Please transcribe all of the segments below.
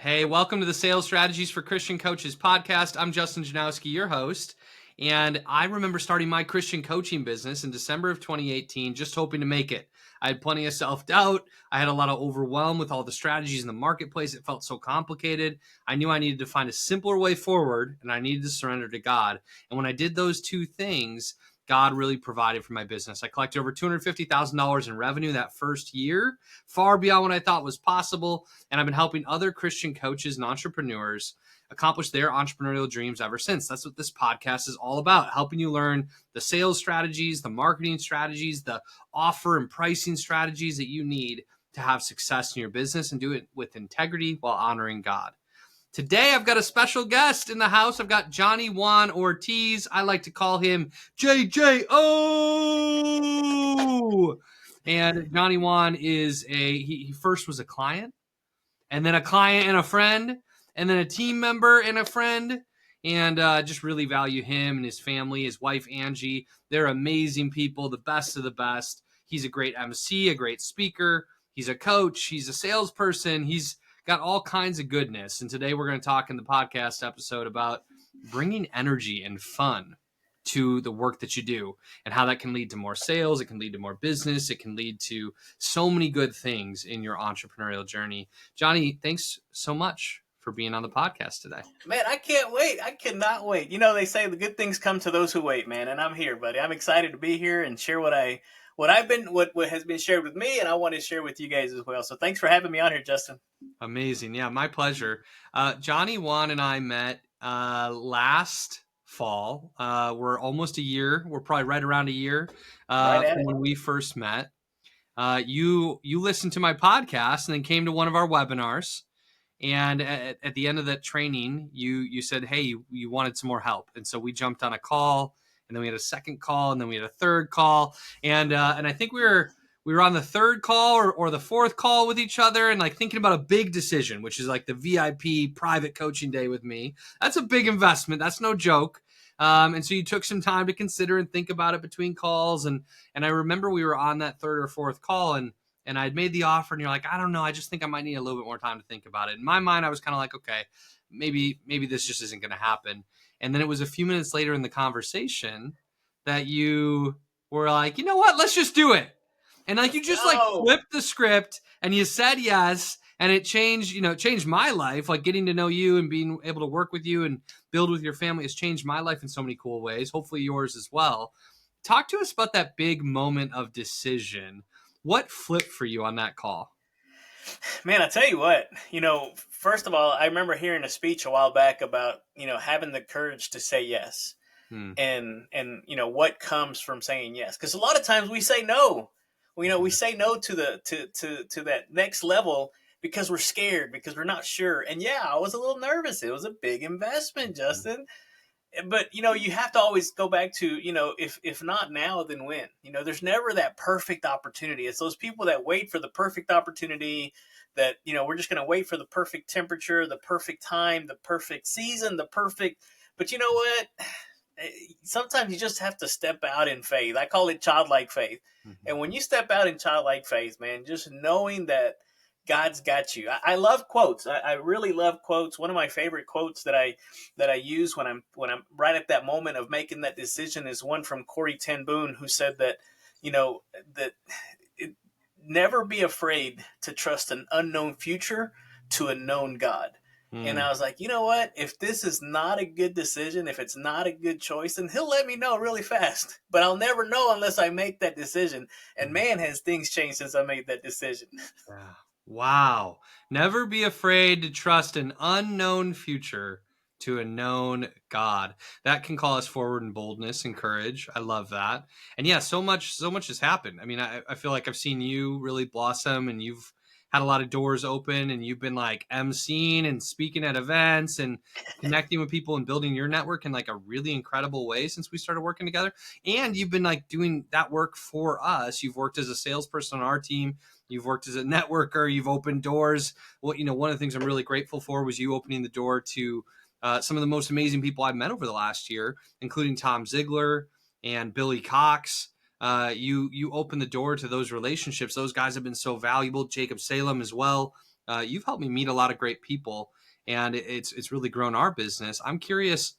Hey, welcome to the Sales Strategies for Christian Coaches podcast. I'm Justin Janowski, your host. And I remember starting my Christian coaching business in December of 2018, just hoping to make it. I had plenty of self-doubt. I had a lot of overwhelm with all the strategies in the marketplace. It felt so complicated. I knew I needed to find a simpler way forward, and I needed to surrender to God. And when I did those two things, God really provided for my business. I collected over $250,000 in revenue that first year, far beyond what I thought was possible. And I've been helping other Christian coaches and entrepreneurs accomplish their entrepreneurial dreams ever since. That's what this podcast is all about, helping you learn the sales strategies, the marketing strategies, the offer and pricing strategies that you need to have success in your business and do it with integrity while honoring God. Today, I've got a special guest in the house. I've got Juan Ortiz. I like to call him JJO. And Juan is he first was a client, and then a client and a friend, and then a team member and a friend. And just really value him and his family, his wife, Angie. They're amazing people, the best of the best. He's a great MC, a great speaker. He's a coach. He's a salesperson. He's got all kinds of goodness. And today we're going to talk in the podcast episode about bringing energy and fun to the work that you do and how that can lead to more sales. It can lead to more business. It can lead to so many good things in your entrepreneurial journey. Johnny, thanks so much for being on the podcast today. Man, I can't wait. I cannot wait. You know, they say the good things come to those who wait, man. And I'm here, buddy. I'm excited to be here and share what has been shared with me, and I want to share with you guys as well. So thanks for having me on here, Justin. Amazing. Yeah, my pleasure. Juan and I met last fall. We're almost a year. We're probably right around a year from when we first met. You listened to my podcast and then came to one of our webinars. And at the end of that training, you said, hey, you wanted some more help. And so we jumped on a call, and then we had a second call, and then we had a third call. And I think we were on the third call or the fourth call with each other and like thinking about a big decision, which is like the VIP private coaching day with me. That's a big investment. That's no joke. And so you took some time to consider and think about it between calls. And I remember we were on that third or fourth call, and I'd made the offer, and you're like, I don't know. I just think I might need a little bit more time to think about it. In my mind, I was kind of like, okay, maybe this just isn't going to happen. And then it was a few minutes later in the conversation that you were like, you know what? Let's just do it. And like, you just like flipped the script and you said yes. And it changed my life. Like getting to know you and being able to work with you and build with your family has changed my life in so many cool ways. Hopefully yours as well. Talk to us about that big moment of decision. What flipped for you on that call? Man, I tell you what, first of all, I remember hearing a speech a while back about, having the courage to say yes. And what comes from saying yes. Because a lot of times we say no. We say no to that next level because we're scared, because we're not sure. And yeah, I was a little nervous. It was a big investment, Justin. But, you have to always go back to, if not now, then when? There's never that perfect opportunity. It's those people that wait for the perfect opportunity that, we're just going to wait for the perfect temperature, the perfect time, the perfect season, but you know what? Sometimes you just have to step out in faith. I call it childlike faith. Mm-hmm. And when you step out in childlike faith, man, just knowing that God's got you. I love quotes. I really love quotes. One of my favorite quotes that I use when I'm right at that moment of making that decision is one from Corrie ten Boom, who said that, never be afraid to trust an unknown future to a known God. And I was like, you know what? If this is not a good decision, if it's not a good choice, then he'll let me know really fast. But I'll never know unless I make that decision. And man, has things changed since I made that decision. Wow. Never be afraid to trust an unknown future to a known God. That can call us forward in boldness and courage. I love that. And yeah, so much has happened. I mean, I feel like I've seen you really blossom, and you've had a lot of doors open, and you've been like emceeing and speaking at events and connecting with people and building your network in like a really incredible way since we started working together. And you've been like doing that work for us. You've worked as a salesperson on our team. You've worked as a networker. You've opened doors. Well, one of the things I'm really grateful for was you opening the door to some of the most amazing people I've met over the last year, including Tom Ziegler and Billy Cox. You open the door to those relationships. Those guys have been so valuable. Jacob Salem as well. you've helped me meet a lot of great people, and it's really grown our business. I'm curious,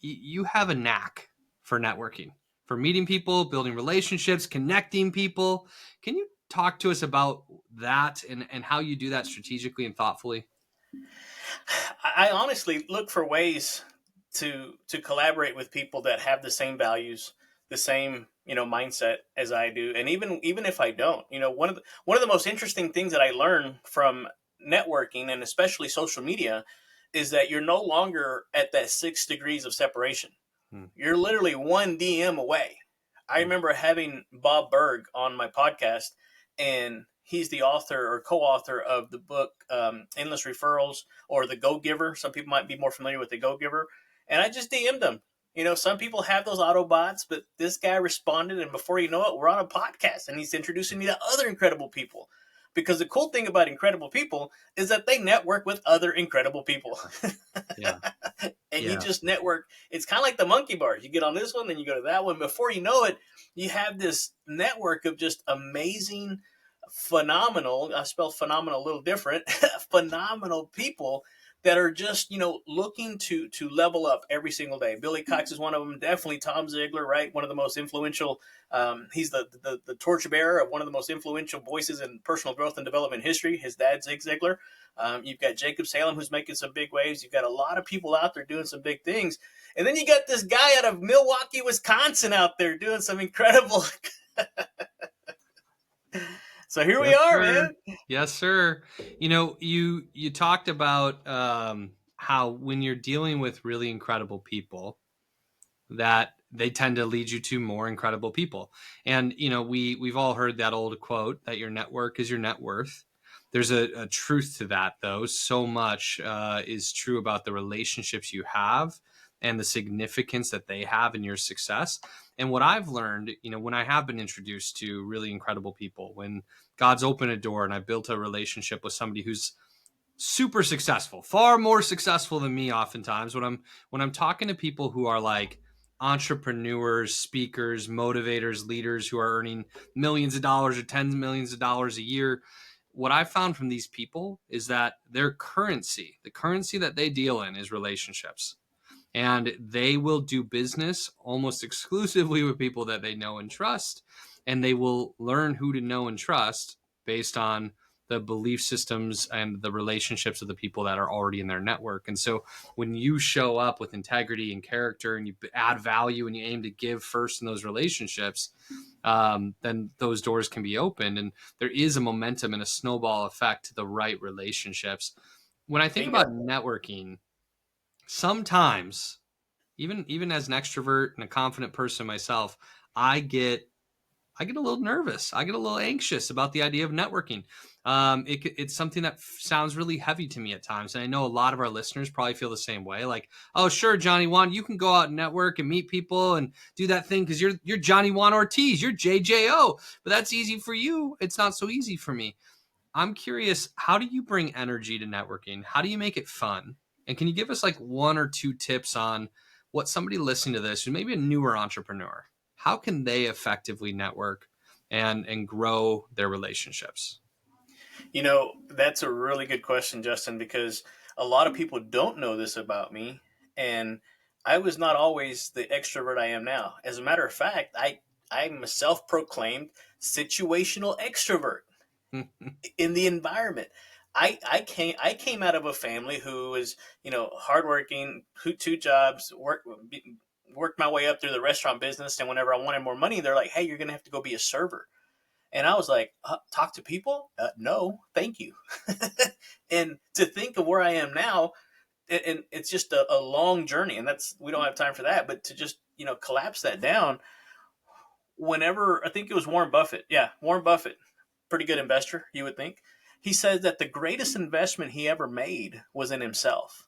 you have a knack for networking, for meeting people, building relationships, connecting people. Can you talk to us about that and how you do that strategically and thoughtfully? I honestly look for ways to collaborate with people that have the same values, the same mindset as I do, and even if I don't, one of the most interesting things that I learned from networking and especially social media is that you're no longer at that 6 degrees of separation. Hmm. You're literally one DM away. I remember having Bob Berg on my podcast, and he's the author or co-author of the book Endless Referrals, or The Go-Giver. Some people might be more familiar with The Go-Giver. And I just DM'd him. Some people have those Autobots, but this guy responded, and before you know it, we're on a podcast, and he's introducing me to other incredible people. Because the cool thing about incredible people is that they network with other incredible people. Yeah. And you just network. It's kind of like the monkey bars. You get on this one, then you go to that one. Before you know it, you have this network of just amazing, phenomenal, I spelled phenomenal a little different, phenomenal people that are just, looking to level up every single day. Billy Cox is one of them. Definitely Tom Ziegler, right? One of the most influential. He's the torchbearer of one of the most influential voices in personal growth and development history. His dad, Zig Ziglar. You've got Jacob Salem, who's making some big waves. You've got a lot of people out there doing some big things. And then you got this guy out of Milwaukee, Wisconsin out there doing some incredible. So here we are, man. Yes, sir. You talked about how when you're dealing with really incredible people, that they tend to lead you to more incredible people. And we've all heard that old quote that your network is your net worth. There's a truth to that, though. So much is true about the relationships you have and the significance that they have in your success. And what I've learned, when I have been introduced to really incredible people, when God's opened a door and I built a relationship with somebody who's super successful, far more successful than me oftentimes, when I'm talking to people who are like entrepreneurs, speakers, motivators, leaders who are earning millions of dollars or tens of millions of dollars a year, what I found from these people is that their currency, the currency that they deal in, is relationships. And they will do business almost exclusively with people that they know and trust. And they will learn who to know and trust based on the belief systems and the relationships of the people that are already in their network. And so when you show up with integrity and character and you add value and you aim to give first in those relationships, then those doors can be opened. And there is a momentum and a snowball effect to the right relationships. When I think about networking, sometimes, even as an extrovert and a confident person myself, I get a little nervous. I get a little anxious about the idea of networking. It's something that sounds really heavy to me at times. And I know a lot of our listeners probably feel the same way. Like, oh, sure, Johnny Juan, you can go out and network and meet people and do that thing because you're Johnny Juan Ortiz. You're JJO. But that's easy for you. It's not so easy for me. I'm curious, how do you bring energy to networking? How do you make it fun? And can you give us like one or two tips on what somebody listening to this, who maybe a newer entrepreneur, how can they effectively network and grow their relationships? That's a really good question, Justin, because a lot of people don't know this about me. And I was not always the extrovert I am now. As a matter of fact, I'm a self-proclaimed situational extrovert in the environment. I came out of a family who was, hardworking, two jobs, worked my way up through the restaurant business. And whenever I wanted more money, they're like, "Hey, you're going to have to go be a server." And I was like, talk to people? No, thank you. And to think of where I am now, and it's just a long journey, and we don't have time for that, but to just, collapse that down. Whenever, I think it was Warren Buffett. Yeah, Warren Buffett, pretty good investor, you would think. He said that the greatest investment he ever made was in himself.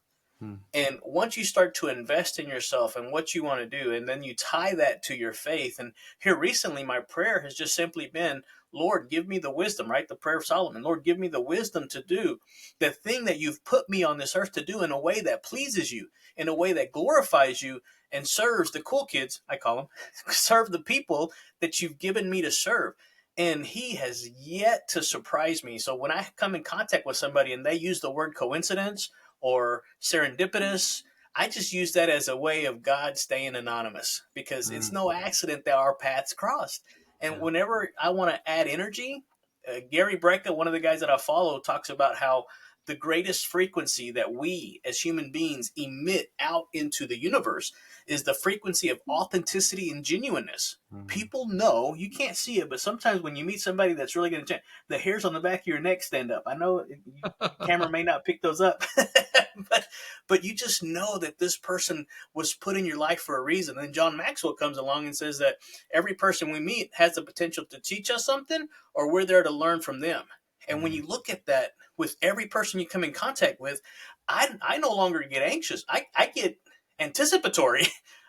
And once you start to invest in yourself and what you want to do, and then you tie that to your faith. And here recently, my prayer has just simply been, Lord, give me the wisdom, right? The prayer of Solomon. Lord, give me the wisdom to do the thing that you've put me on this earth to do in a way that pleases you, in a way that glorifies you and serves the cool kids, I call them, serve the people that you've given me to serve. And he has yet to surprise me. So when I come in contact with somebody and they use the word coincidence or serendipitous, I just use that as a way of God staying anonymous, because it's no accident that our paths crossed. And whenever I want to add energy, Gary Brecka, one of the guys that I follow, talks about how the greatest frequency that we as human beings emit out into the universe is the frequency of authenticity and genuineness. People know, you can't see it, but sometimes when you meet somebody that's really going to change, the hairs on the back of your neck stand up. I know camera may not pick those up, but you just know that this person was put in your life for a reason. And John Maxwell comes along and says that every person we meet has the potential to teach us something, or we're there to learn from them. And when you look at that with every person you come in contact with, I no longer get anxious. I get anticipatory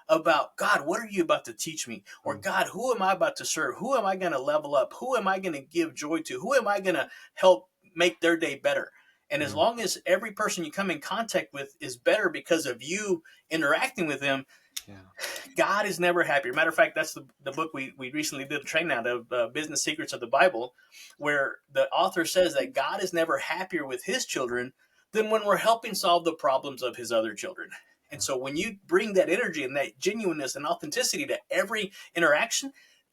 about, God, what are you about to teach me? Or God, who am I about to serve? Who am I going to level up? Who am I going to give joy to? Who am I going to help make their day better? And as long as every person you come in contact with is better because of you interacting with them, God is never happier. Matter of fact, that's the book we recently did a training out of, Business Secrets of the Bible, where the author says that God is never happier with his children than when we're helping solve the problems of his other children. And so when you bring that energy and that genuineness and authenticity to every interaction,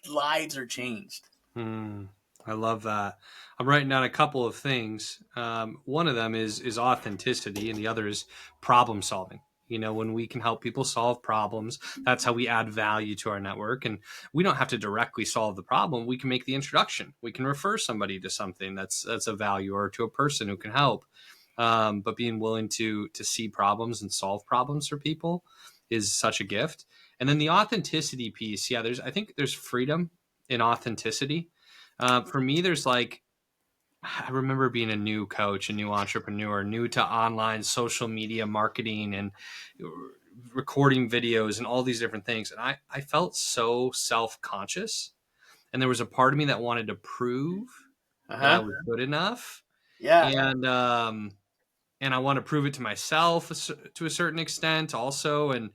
lives are changed. I love that. I'm writing down a couple of things. One of them is authenticity, and the other is problem solving. You know, when we can help people solve problems, that's how we add value to our network. And we don't have to directly solve the problem. We can make the introduction. We can refer somebody to something that's a value, or to a person who can help. But being willing to see problems and solve problems for people is such a gift. And then the authenticity piece, I think there's freedom in authenticity. For me, there's like, I remember being a new coach, a new entrepreneur, new to online social media marketing and recording videos and all these different things. And I felt so self-conscious. And there was a part of me that wanted to prove that I was good enough. Yeah. And I want to prove it to myself to a certain extent also. And,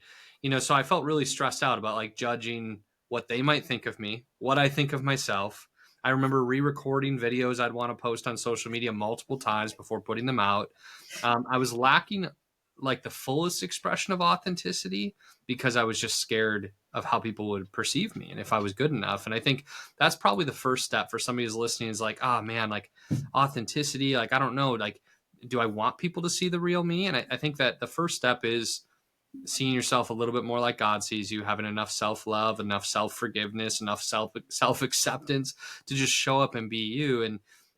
so I felt really stressed out about like judging what they might think of me, what I think of myself. I remember re-recording videos I'd want to post on social media multiple times before putting them out. I was lacking like the fullest expression of authenticity because I was just scared of how people would perceive me and if I was good enough. And I think that's probably the first step for somebody who's listening, is like, oh man, like authenticity, like, I don't know, like, do I want people to see the real me? And I think that the first step is seeing yourself a little bit more like God sees you, having enough self-love, enough self-forgiveness, enough self-acceptance to just show up and be you.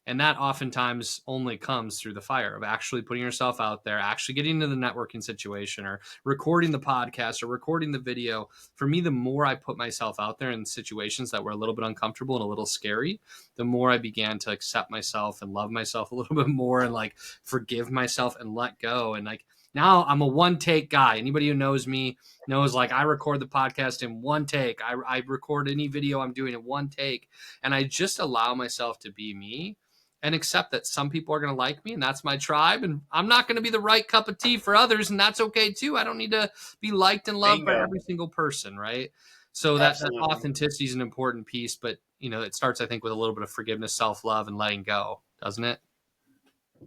And that oftentimes only comes through the fire of actually putting yourself out there, actually getting into the networking situation, or recording the podcast, or recording the video. For me, the more I put myself out there in situations that were a little bit uncomfortable and a little scary, the more I began to accept myself and love myself a little bit more, and like forgive myself and let go. And like, now I'm a one take guy. Anybody who knows me knows, like, I record the podcast in one take. I record any video I'm doing in one take. And I just allow myself to be me and accept that some people are going to like me, and that's my tribe. And I'm not going to be the right cup of tea for others. And that's okay too. I don't need to be liked and loved by every single person. Right. So that authenticity is an important piece, but it starts, I think, with a little bit of forgiveness, self-love, and letting go, doesn't it?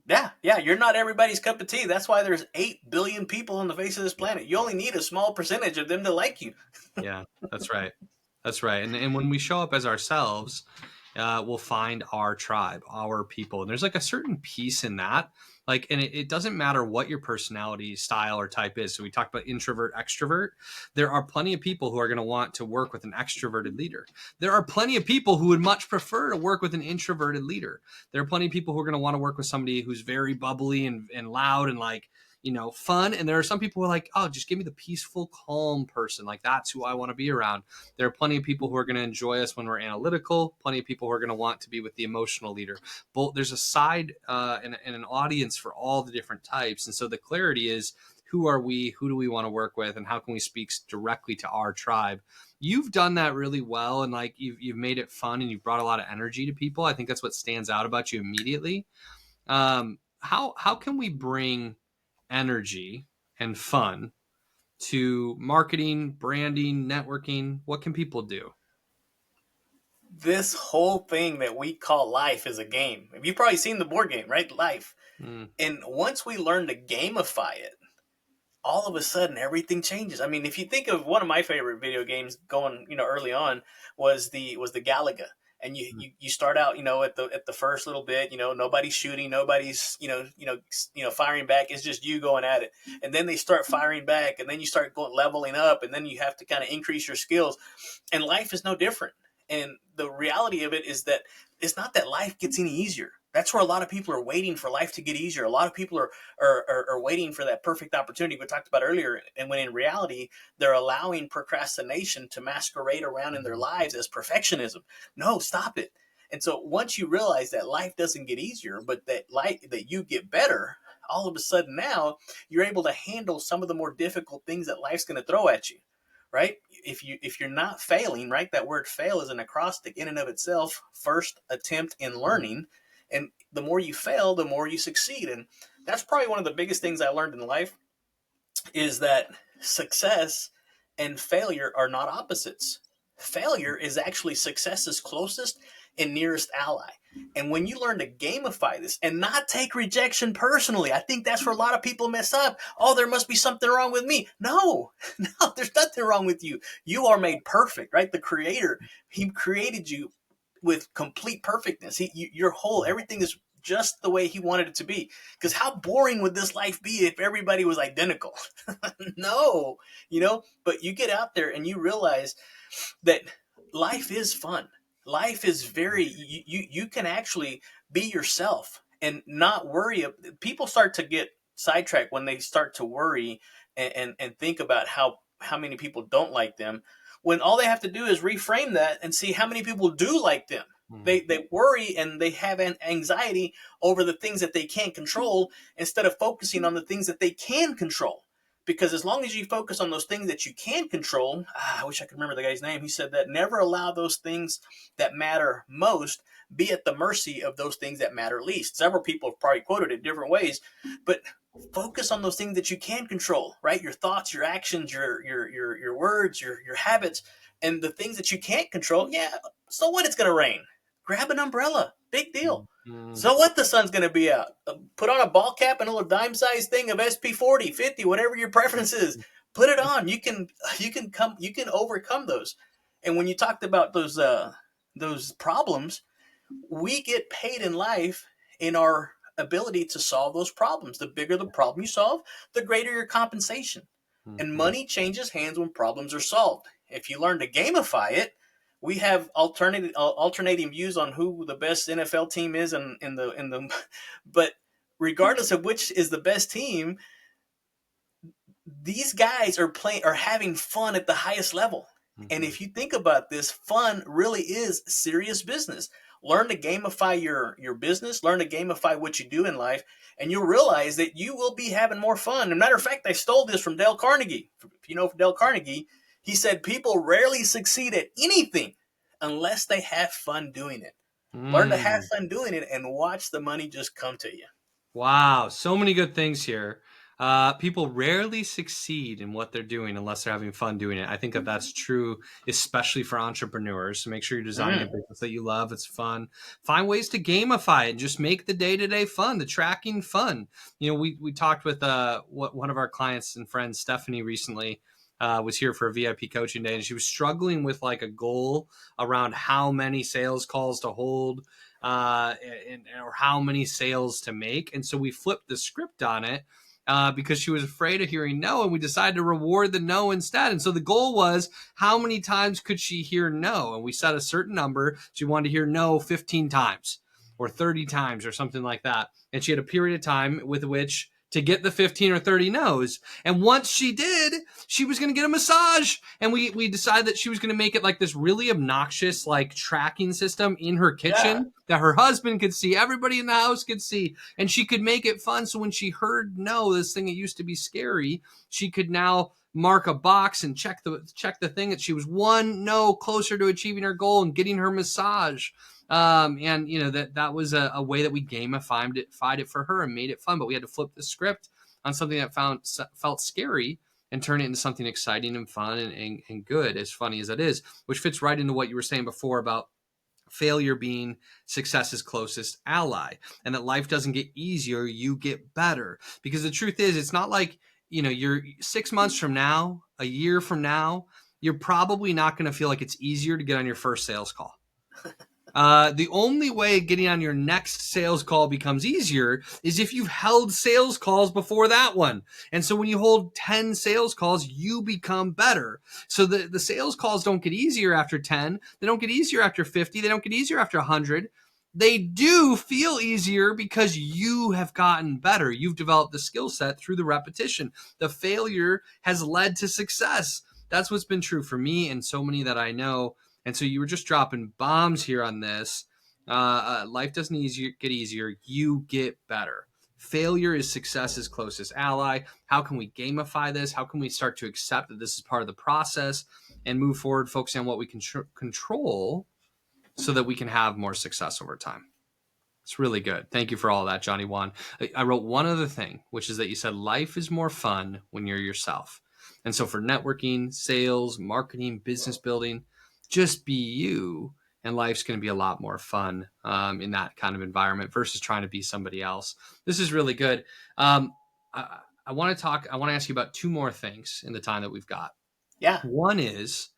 Yeah. You're not everybody's cup of tea. That's why there's 8 billion people on the face of this planet. You only need a small percentage of them to like you. Yeah, that's right. That's right. And when we show up as ourselves, we'll find our tribe, our people. And there's like a certain peace in that. Like, and it doesn't matter what your personality style or type is. So we talked about introvert, extrovert. There are plenty of people who are going to want to work with an extroverted leader. There are plenty of people who would much prefer to work with an introverted leader. There are plenty of people who are going to want to work with somebody who's very bubbly and loud and like, fun. And there are some people who are like, oh, just give me the peaceful, calm person. Like, that's who I want to be around. There are plenty of people who are going to enjoy us when we're analytical, plenty of people who are going to want to be with the emotional leader. But there's a side and an audience for all the different types. And so the clarity is, who are we? Who do we want to work with? And how can we speak directly to our tribe? You've done that really well. And like, you've made it fun, and you've brought a lot of energy to people. I think that's what stands out about you immediately. How can we bring energy and fun to marketing, branding, networking? What can people do? this whole thing that we call life is a game. You've probably seen the board game, right? Life. And once we learn to gamify it, all of a sudden everything changes. I mean, if you think of one of my favorite video games going, early on was the Galaga. And you start out, at the first little bit, nobody's shooting, nobody's, firing back. It's just you going at it. And then they start firing back, and then you start leveling up, and then you have to kind of increase your skills. And life is no different. And the reality of it is that it's not that life gets any easier. That's where a lot of people are waiting for life to get easier. A lot of people are waiting for that perfect opportunity we talked about earlier. And when in reality, they're allowing procrastination to masquerade around in their lives as perfectionism. No, stop it. And so once you realize that life doesn't get easier, but that you get better, all of a sudden now you're able to handle some of the more difficult things that life's going to throw at you. Right? If you're not failing, right? That word fail is an acrostic in and of itself. First attempt in learning. And the more you fail, the more you succeed. And that's probably one of the biggest things I learned in life is that success and failure are not opposites. Failure is actually success's closest and nearest ally. And when you learn to gamify this and not take rejection personally, I think that's where a lot of people mess up. Oh, there must be something wrong with me. No, there's nothing wrong with you. You are made perfect, right? The Creator, He created you with complete perfectness. Your whole, everything is just the way He wanted it to be. Because how boring would this life be if everybody was identical? No, but you get out there and you realize that life is fun. Life is you can actually be yourself and not worry. People start to get sidetracked when they start to worry and think about how many people don't like them, when all they have to do is reframe that and see how many people do like them. They worry and they have an anxiety over the things that they can't control instead of focusing on the things that they can control. Because as long as you focus on those things that you can control, I wish I could remember the guy's name. He said that never allow those things that matter most be at the mercy of those things that matter least. Several people have probably quoted it different ways, but focus on those things that you can control, right? Your thoughts, your actions, your words, your habits, and the things that you can't control. Yeah, so what? It's going to rain. Grab an umbrella. Big deal. So what? The sun's going to be out. Put on a ball cap and a little dime-sized thing of SP40, 50, whatever your preference is. Put it on. You can overcome those. And when you talked about those problems, we get paid in life in our ability to solve those problems. The bigger the problem you solve, the greater your compensation. And money changes hands when problems are solved. If you learn to gamify it, we have alternating views on who the best NFL team is but regardless of which is the best team, these guys are having fun at the highest level. And if you think about this, fun really is serious business. Learn to gamify your business, learn to gamify what you do in life, and you'll realize that you will be having more fun. As a matter of fact, I stole this from Dale Carnegie. If you know Dale Carnegie, he said people rarely succeed at anything unless they have fun doing it. Learn to have fun doing it and watch the money just come to you. Wow, so many good things here. People rarely succeed in what they're doing unless they're having fun doing it. I think that that's true, especially for entrepreneurs. So make sure you're designing a business that you love. It's fun. Find ways to gamify it and just make the day-to-day fun, the tracking fun. We talked with one of our clients and friends, Stephanie, recently. Was here for a VIP coaching day, and she was struggling with like a goal around how many sales calls to hold or how many sales to make. And so we flipped the script on it because she was afraid of hearing no, and we decided to reward the no instead. And so the goal was how many times could she hear no? And we set a certain number. She wanted to hear no 15 times or 30 times or something like that. And she had a period of time with which to get the 15 or 30 no's. And once she did, she was going to get a massage. And we decided that she was going to make it like this really obnoxious, like tracking system in her kitchen that her husband could see, everybody in the house could see, and she could make it fun. So when she heard no, this thing that used to be scary, she could now mark a box and check the thing that she was one no closer to achieving her goal and getting her massage. And that was a way that we gamified it for her and made it fun. But we had to flip the script on something that felt scary and turn it into something exciting and fun and good, as funny as it is, which fits right into what you were saying before about failure being success's closest ally, and that life doesn't get easier, you get better. Because the truth is, it's not like, you're 6 months from now, a year from now, you're probably not going to feel like it's easier to get on your first sales call. The only way getting on your next sales call becomes easier is if you've held sales calls before that one. And so when you hold 10 sales calls, you become better. So the sales calls don't get easier after 10. They don't get easier after 50. They don't get easier after 100. They do feel easier because you have gotten better. You've developed the skill set through the repetition. The failure has led to success. That's what's been true for me and so many that I know. And so you were just dropping bombs here on this. Life doesn't get easier. You get better. Failure is success's closest ally. How can we gamify this? How can we start to accept that this is part of the process and move forward, focusing on what we can control so that we can have more success over time? It's really good. Thank you for all that, Johnny Juan. I wrote one other thing, which is that you said life is more fun when you're yourself. And so for networking, sales, marketing, business building, just be you, and life's going to be a lot more fun in that kind of environment versus trying to be somebody else. This is really good. I want to ask you about two more things in the time that we've got. Yeah. One is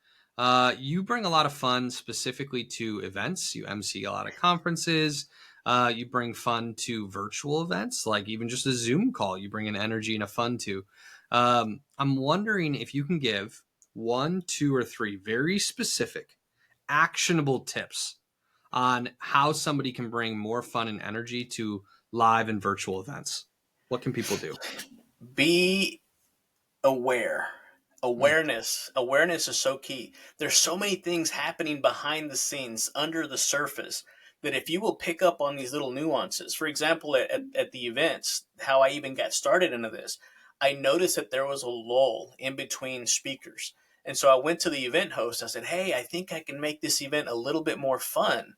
you bring a lot of fun specifically to events. You MC a lot of conferences. You bring fun to virtual events, like even just a Zoom call. You bring an energy and a fun to. I'm wondering if you can give 1, 2, or 3 very specific, actionable tips on how somebody can bring more fun and energy to live and virtual events. What can people do? Be aware. Awareness is so key. There's so many things happening behind the scenes, under the surface, that if you will pick up on these little nuances, for example, at the events, how I even got started into this, I noticed that there was a lull in between speakers. And so I went to the event host. I said, hey, I think I can make this event a little bit more fun.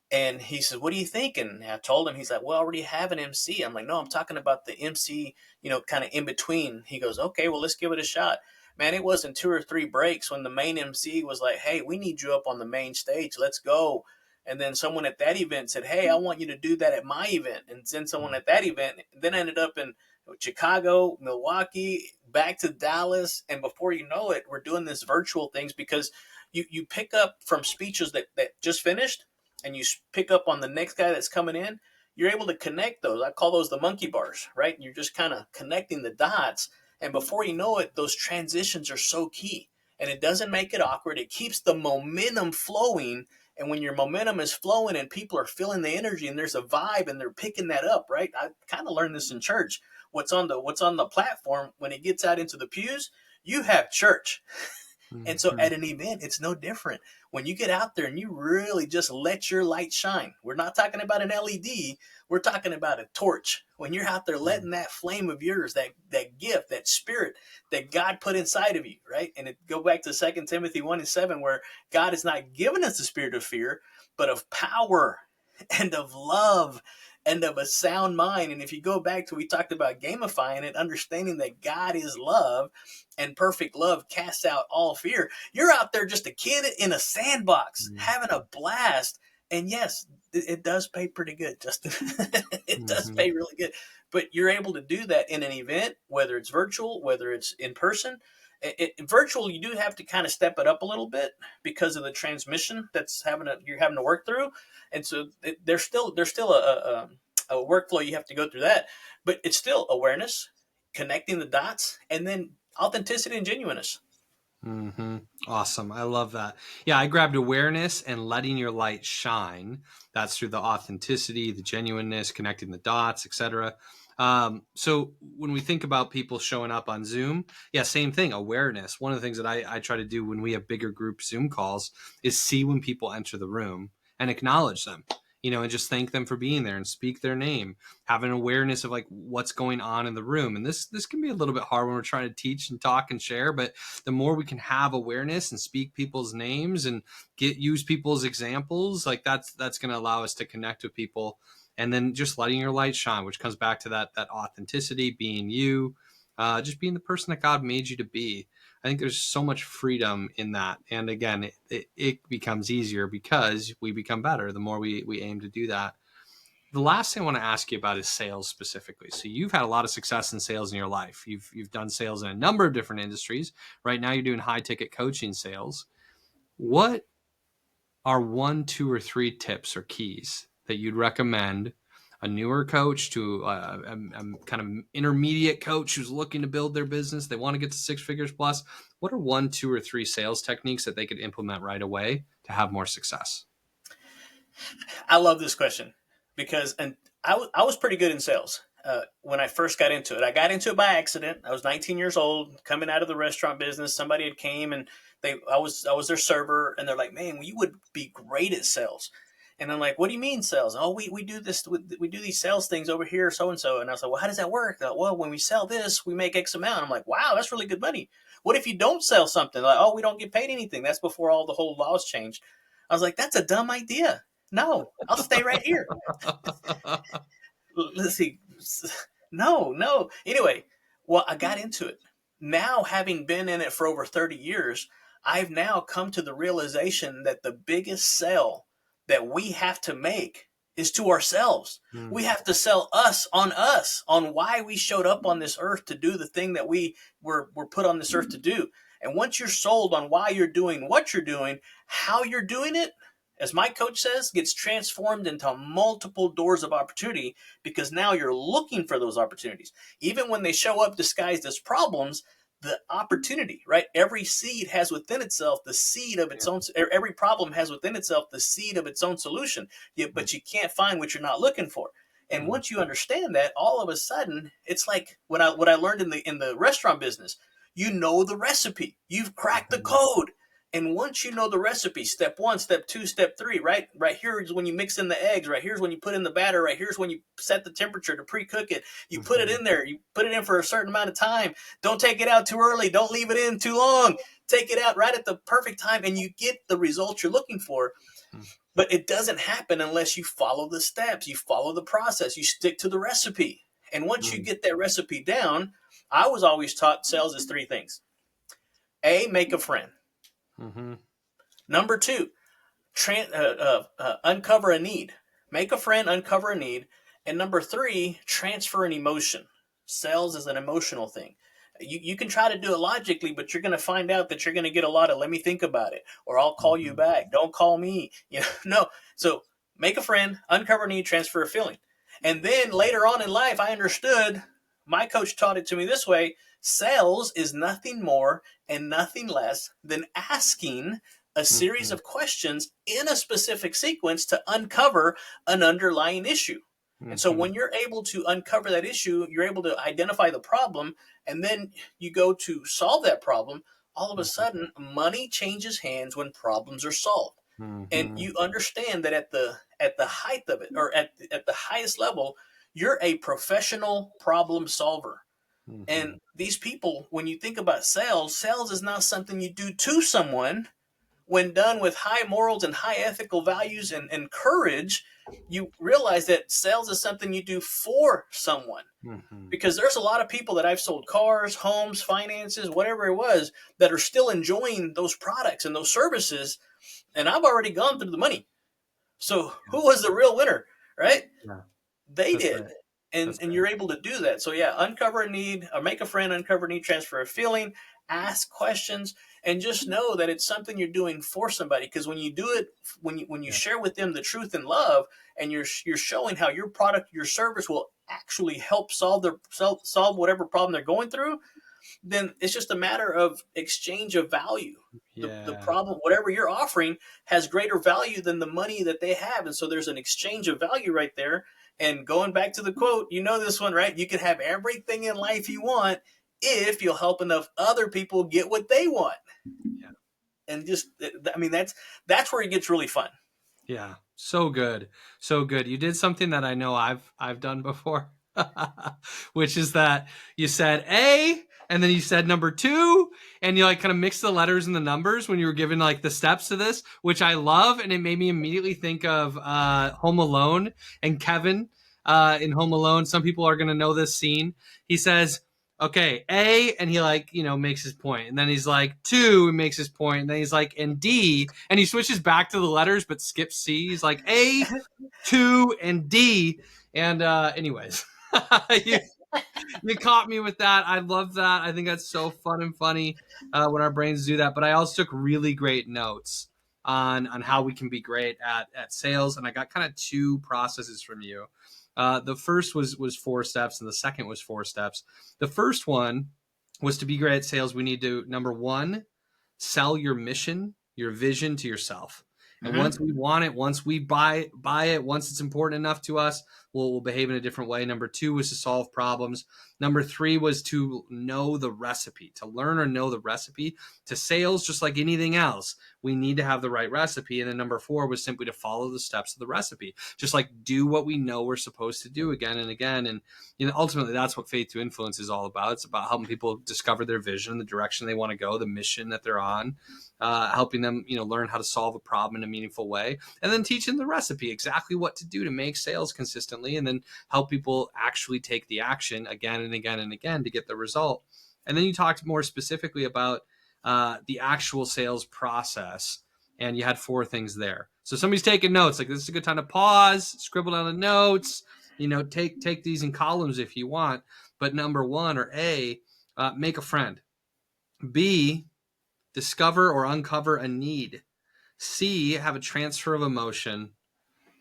And he said, what are you thinking? And I told him, he's like, well, I already have an MC. I'm like, no, I'm talking about the MC, kind of in between. He goes, okay, well, let's give it a shot. Man, it wasn't 2 or 3 breaks when the main MC was like, hey, we need you up on the main stage. Let's go. And then someone at that event said, hey, I want you to do that at my event. And then someone at that event then ended up in Chicago, Milwaukee, back to Dallas. And before you know it, we're doing this virtual things because you pick up from speeches that just finished, and you pick up on the next guy that's coming in. You're able to connect those. I call those the monkey bars, right? And you're just kind of connecting the dots. And before you know it, those transitions are so key. And it doesn't make it awkward. It keeps the momentum flowing. And when your momentum is flowing and people are feeling the energy and there's a vibe and they're picking that up, right? I kind of learned this in church. What's on the platform, when it gets out into the pews, you have church. And so at an event, it's no different. When you get out there and you really just let your light shine, we're not talking about an LED, we're talking about a torch. When you're out there letting that flame of yours, that gift, that spirit that God put inside of you, right? And it go back to 2 Timothy 1:7, where God has not given us the spirit of fear, but of power and of love and of a sound mind. And if you go back to, we talked about gamifying it, understanding that God is love and perfect love casts out all fear. You're out there just a kid in a sandbox having a blast. And yes, it does pay pretty good, Justin. It does pay really good. But you're able to do that in an event, whether it's virtual, whether it's in person. Virtual, you do have to kind of step it up a little bit because of the transmission you're having to work through, and so there's still a workflow you have to go through that, but it's still awareness, connecting the dots, and then authenticity and genuineness. Awesome. I love that. Yeah, I grabbed awareness and letting your light shine. That's through the authenticity, the genuineness, connecting the dots, etc. So when we think about people showing up on Zoom, yeah, same thing, awareness. One of the things that I try to do when we have bigger group Zoom calls is see when people enter the room and acknowledge them, and just thank them for being there and speak their name, have an awareness of like what's going on in the room. And this can be a little bit hard when we're trying to teach and talk and share, but the more we can have awareness and speak people's names and use people's examples, like that's going to allow us to connect with people. And then just letting your light shine, which comes back to that authenticity, being you, just being the person that God made you to be. I think there's so much freedom in that. And again, it becomes easier because we become better the more we aim to do that. The last thing I want to ask you about is sales specifically. So you've had a lot of success in sales in your life. You've done sales in a number of different industries. Right now you're doing high ticket coaching sales. What are 1, 2, or 3 tips or keys that you'd recommend a newer coach to a kind of intermediate coach who's looking to build their business? They want to get to 6 figures plus. What are 1, 2, or 3 sales techniques that they could implement right away to have more success? I love this question because I was pretty good in sales when I first got into it. I got into it by accident. I was 19 years old, coming out of the restaurant business. Somebody had came and I was their server, and they're like, "Man, you would be great at sales." And I'm like, "What do you mean sales?" "Oh, we do this. We do these sales things over here, so and so." And I was like, "Well, how does that work?" Like, "Well, when we sell this, we make X amount." I'm like, "Wow, that's really good money." "What if you don't sell something?" Like, "Oh, we don't get paid anything." That's before all the whole laws changed. I was like, "That's a dumb idea. No, I'll stay right here." Let's see. No. Anyway, well, I got into it. Now, having been in it for over 30 years, I've now come to the realization that the biggest sell that we have to make is to ourselves. We have to sell us, on why we showed up on this earth to do the thing that we were put on this earth to do. And once you're sold on why you're doing what you're doing, how you're doing it, as my coach says, gets transformed into multiple doors of opportunity, because now you're looking for those opportunities. Even when they show up disguised as problems, the opportunity, right? Every seed has within itself the seed of its own. Every problem has within itself the seed of its own solution, but you can't find what you're not looking for. And once you understand that, all of a sudden, it's like what I learned in the restaurant business. You know the recipe. You've cracked the code. And once you know the recipe, step 1, step 2, step 3, right? Right here is when you mix in the eggs. Right here's when you put in the batter. Right here's when you set the temperature to pre-cook it. You put it in there. You put it in for a certain amount of time. Don't take it out too early. Don't leave it in too long. Take it out right at the perfect time, and you get the results you're looking for. But it doesn't happen unless you follow the steps. You follow the process. You stick to the recipe. And once you get that recipe down, I was always taught sales is 3 things. A, make a friend. Number 2, uncover a need. Make a friend, uncover a need. And number 3, transfer an emotion. Sales is an emotional thing. You can try to do it logically, but you're going to find out that you're going to get a lot of "let me think about it," or "I'll call you back." "Don't call me." No. So make a friend, uncover a need, transfer a feeling. And then later on in life, I understood. My coach taught it to me this way: sales is nothing more and nothing less than asking a series of questions in a specific sequence to uncover an underlying issue. And so when you're able to uncover that issue, you're able to identify the problem, and then you go to solve that problem. All of a sudden, money changes hands when problems are solved. And you understand that at the height of it, or at the highest level, you're a professional problem solver. And these people, when you think about sales is not something you do to someone. When done with high morals and high ethical values and courage, you realize that sales is something you do for someone. Because there's a lot of people that I've sold cars, homes, finances, whatever it was, that are still enjoying those products and those services, and I've already gone through the money. So who was the real winner, right? They did. Right. And you're able to do that. So uncover a need, or make a friend, uncover a need, transfer a feeling, ask questions, and just know that it's something you're doing for somebody. Because when you do it, when you share with them the truth and love, and you're showing how your product, your service will actually help solve whatever problem they're going through, then it's just a matter of exchange of value. The problem, whatever you're offering, has greater value than the money that they have. And so there's an exchange of value right there. And going back to the quote, you know this one, right? You can have everything in life you want if you'll help enough other people get what they want. And just, I mean, that's where it gets really fun. Yeah. So good. So good. You did something that I know I've done before, which is that you said A, and then you said number 2, and you like kind of mixed the letters and the numbers when you were given like the steps to this, which I love. And it made me immediately think of Home Alone and Kevin in Home Alone. Some people are going to know this scene. He says, okay, A, and he makes his point. And then he's like, 2, and makes his point. And then he's like, and D, and he switches back to the letters, but skips C. He's like, A, 2, and D. And anyways, you caught me with that. I love that. I think that's so fun and funny when our brains do that. But I also took really great notes on how we can be great at sales. And I got kind of 2 processes from you. The first was 4 steps, and the second was 4 steps. The first one was to be great at sales. We need to, number 1, sell your mission, your vision to yourself. And once we want it, once we buy it, once it's important enough to us, we'll behave in a different way. Number 2 was to solve problems. Number 3 was to know the recipe, to learn or know the recipe. To sales, just like anything else, we need to have the right recipe. And then number 4 was simply to follow the steps of the recipe. Just like do what we know we're supposed to do again and again. And ultimately, that's what Faith to Influence is all about. It's about helping people discover their vision, the direction they want to go, the mission that they're on, helping them learn how to solve a problem in a meaningful way, and then teaching the recipe, exactly what to do to make sales consistently, and then help people actually take the action again and again and again to get the result. And then you talked more specifically about the actual sales process, and you had 4 things there. So somebody's taking notes, like this is a good time to pause, scribble down the notes, take these in columns if you want. But number 1, or A, make a friend. B, discover or uncover a need. C, have a transfer of emotion.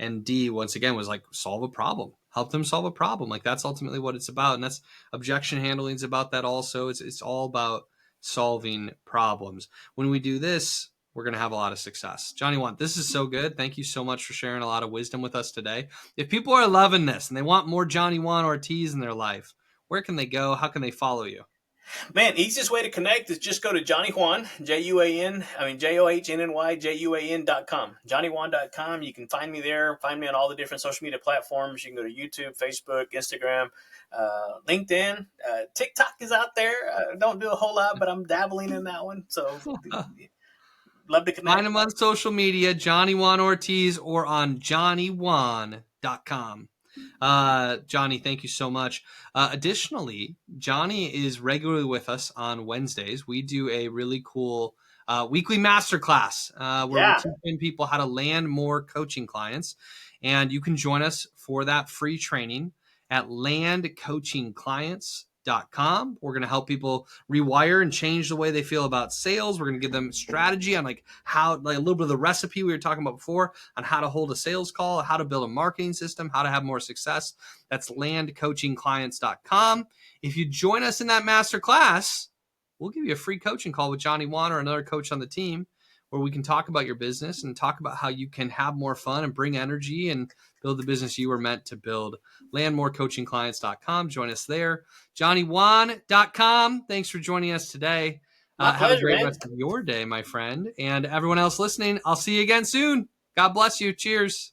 And D, once again, was like solve a problem. Help them solve a problem. Like that's ultimately what it's about. And that's objection handling is about that also. It's all about solving problems. When we do this, we're going to have a lot of success. Johnny Juan, this is so good. Thank you so much for sharing a lot of wisdom with us today. If people are loving this and they want more Johnny Juan Ortiz in their life, where can they go? How can they follow you? Man, easiest way to connect is just go to Johnny Juan, JOHNNY, JUAN.com. JohnnyJuan.com. You can find me there. Find me on all the different social media platforms. You can go to YouTube, Facebook, Instagram, LinkedIn. TikTok is out there. Don't do a whole lot, but I'm dabbling in that one. So love to connect. Find him on social media, Johnny Juan Ortiz, or on JohnnyJuan.com. Johnny, thank you so much. Additionally, Johnny is regularly with us on Wednesdays. We do a really cool weekly masterclass where we're teaching people how to land more coaching clients. And you can join us for that free training at landcoachingclients.com. We're going to help people rewire and change the way they feel about sales. We're going to give them strategy on how a little bit of the recipe we were talking about before on how to hold a sales call, how to build a marketing system, how to have more success. That's landcoachingclients.com. If you join us in that master class, we'll give you a free coaching call with Johnny Juan or another coach on the team where we can talk about your business and talk about how you can have more fun and bring energy and build the business you were meant to build. Landmorecoachingclients.com. Join us there. JohnnyJuan.com. Thanks for joining us today. My pleasure, have a great man. rest of your day, my friend. And everyone else listening, I'll see you again soon. God bless you. Cheers.